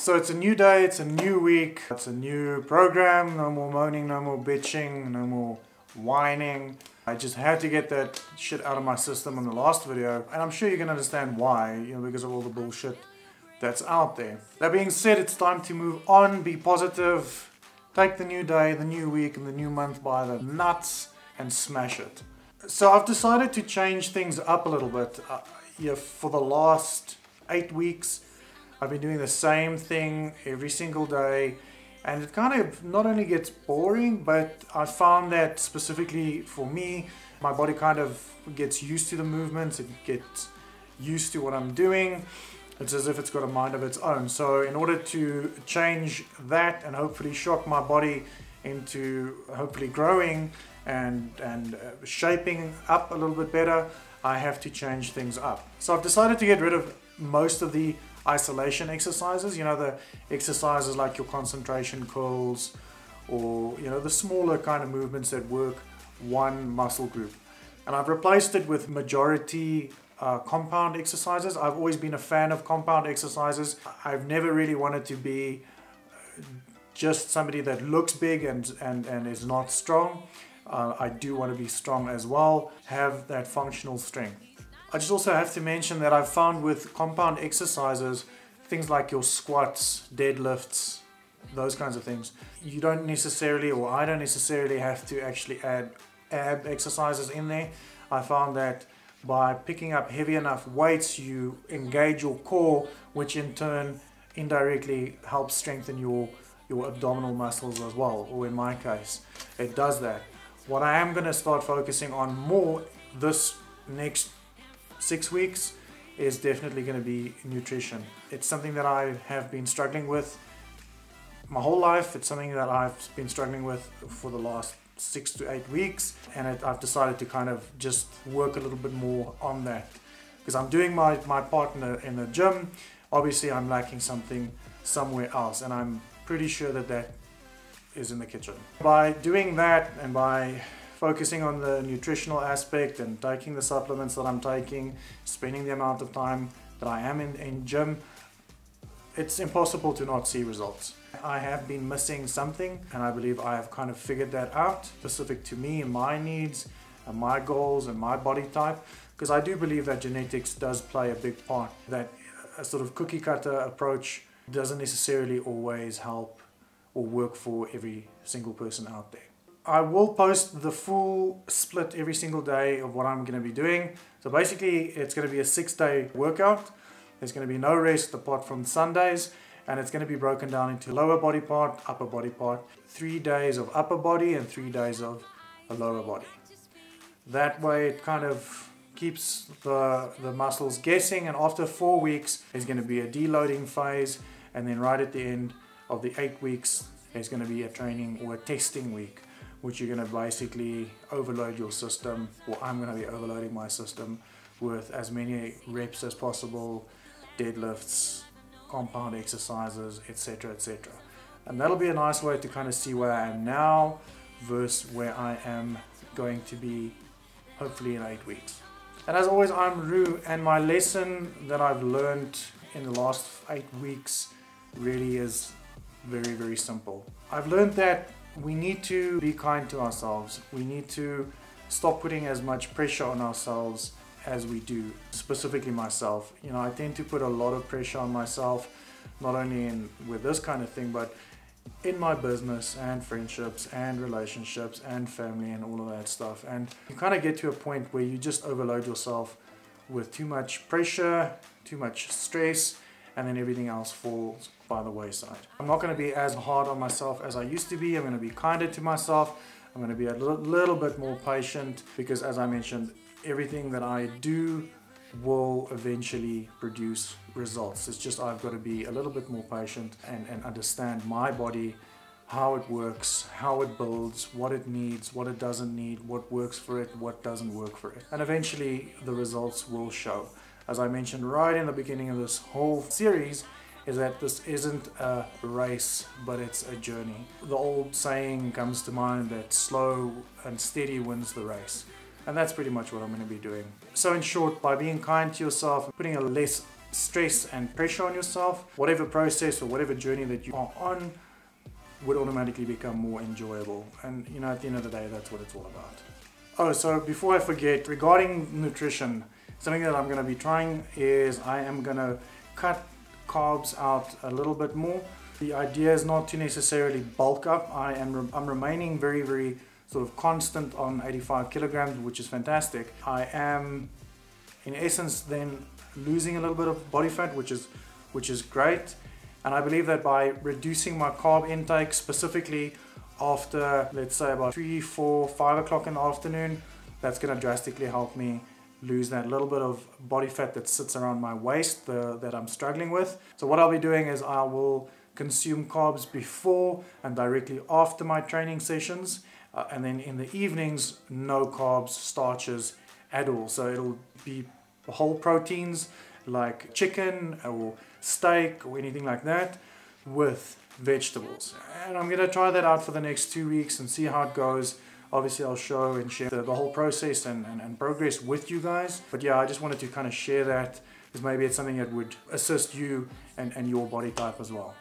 So it's a new day, it's a new week, it's a new program. No more moaning, no more bitching, no more whining. I just had to get that shit out of my system in the last video, and I'm sure you can understand why, because of all the bullshit that's out there. That being said, it's time to move on, be positive, take the new day, the new week, and the new month by the nuts and smash it. So I've decided to change things up a little bit. For the last 8 weeks, I've been doing the same thing every single day, and it kind of not only gets boring, but I found that specifically for me, my body kind of gets used to the movements, it gets used to what I'm doing. It's as if it's got a mind of its own. So in order to change that and hopefully shock my body into hopefully growing and shaping up a little bit better, I have to change things up. So I've decided to get rid of most of the isolation exercises, the exercises like your concentration curls, or the smaller kind of movements that work one muscle group. And I've replaced it with majority compound exercises. I've always been a fan of compound exercises. I've never really wanted to be just somebody that looks big and is not strong. I do want to be strong as well, have that functional strength. I just also have to mention that I've found with compound exercises, things like your squats, deadlifts, those kinds of things, you don't necessarily, or I don't necessarily have to actually add ab exercises in there. I found that by picking up heavy enough weights, you engage your core, which in turn indirectly helps strengthen your abdominal muscles as well, or in my case, it does that. What I am going to start focusing on more this next 6 weeks is definitely going to be nutrition. It's something that I have been struggling with my whole life. It's something that I've been struggling with for the last 6 to 8 weeks, and I've decided to kind of just work a little bit more on that, because I'm doing my part in the gym. Obviously I'm lacking something somewhere else, and I'm pretty sure that is in the kitchen. By doing that and by focusing on the nutritional aspect and taking the supplements that I'm taking, spending the amount of time that I am in gym, it's impossible to not see results. I have been missing something, and I believe I have kind of figured that out, specific to me and my needs and my goals and my body type, because I do believe that genetics does play a big part, that a sort of cookie cutter approach doesn't necessarily always help or work for every single person out there. I will post the full split every single day of what I'm going to be doing. So basically it's going to be a 6-day workout. There's going to be no rest apart from Sundays, and it's going to be broken down into lower body part, upper body part, 3 days of upper body and 3 days of a lower body. That way it kind of keeps the muscles guessing, and after 4 weeks there's going to be a deloading phase, and then right at the end of the 8 weeks there's going to be a training or a testing week, which you're going to basically overload your system, or I'm going to be overloading my system with as many reps as possible, deadlifts, compound exercises, etc, etc. And that'll be a nice way to kind of see where I am now versus where I am going to be hopefully in 8 weeks. And as always, I'm Roo, and my lesson that I've learned in the last 8 weeks really is very, very simple. I've learned that we need to be kind to ourselves. We need to stop putting as much pressure on ourselves as we do, specifically myself. I tend to put a lot of pressure on myself, not only with this kind of thing, but in my business and friendships and relationships and family and all of that stuff. And you kind of get to a point where you just overload yourself with too much pressure, too much stress, and then everything else falls by the wayside. I'm not going to be as hard on myself as I used to be. I'm going to be kinder to myself. I'm going to be a little bit more patient, because as I mentioned, everything that I do will eventually produce results. It's just I've got to be a little bit more patient and understand my body, how it works, how it builds, what it needs, what it doesn't need, what works for it, what doesn't work for it. And eventually the results will show. As I mentioned right in the beginning of this whole series, is that this isn't a race, but it's a journey. The old saying comes to mind that slow and steady wins the race. And that's pretty much what I'm going to be doing. So in short, by being kind to yourself, putting a less stress and pressure on yourself, whatever process or whatever journey that you are on would automatically become more enjoyable. And you know, at the end of the day, that's what it's all about. Oh, so before I forget, regarding nutrition, something that I'm going to be trying is I am going to cut carbs out a little bit more. The idea is not to necessarily bulk up. I'm remaining very sort of constant on 85 kilograms, which is fantastic. I am in essence then losing a little bit of body fat, which is great. And I believe that by reducing my carb intake, specifically after, let's say, about 3, 4, 5 o'clock in the afternoon, that's going to drastically help me lose that little bit of body fat that sits around my waist that I'm struggling with. So what I'll be doing is I will consume carbs before and directly after my training sessions, and then in the evenings, no carbs, starches at all. So it'll be whole proteins like chicken or steak or anything like that with vegetables. And I'm going to try that out for the next 2 weeks and see how it goes. Obviously I'll show and share the whole process and progress with you guys. But yeah, I just wanted to kind of share that because maybe it's something that would assist you and your body type as well.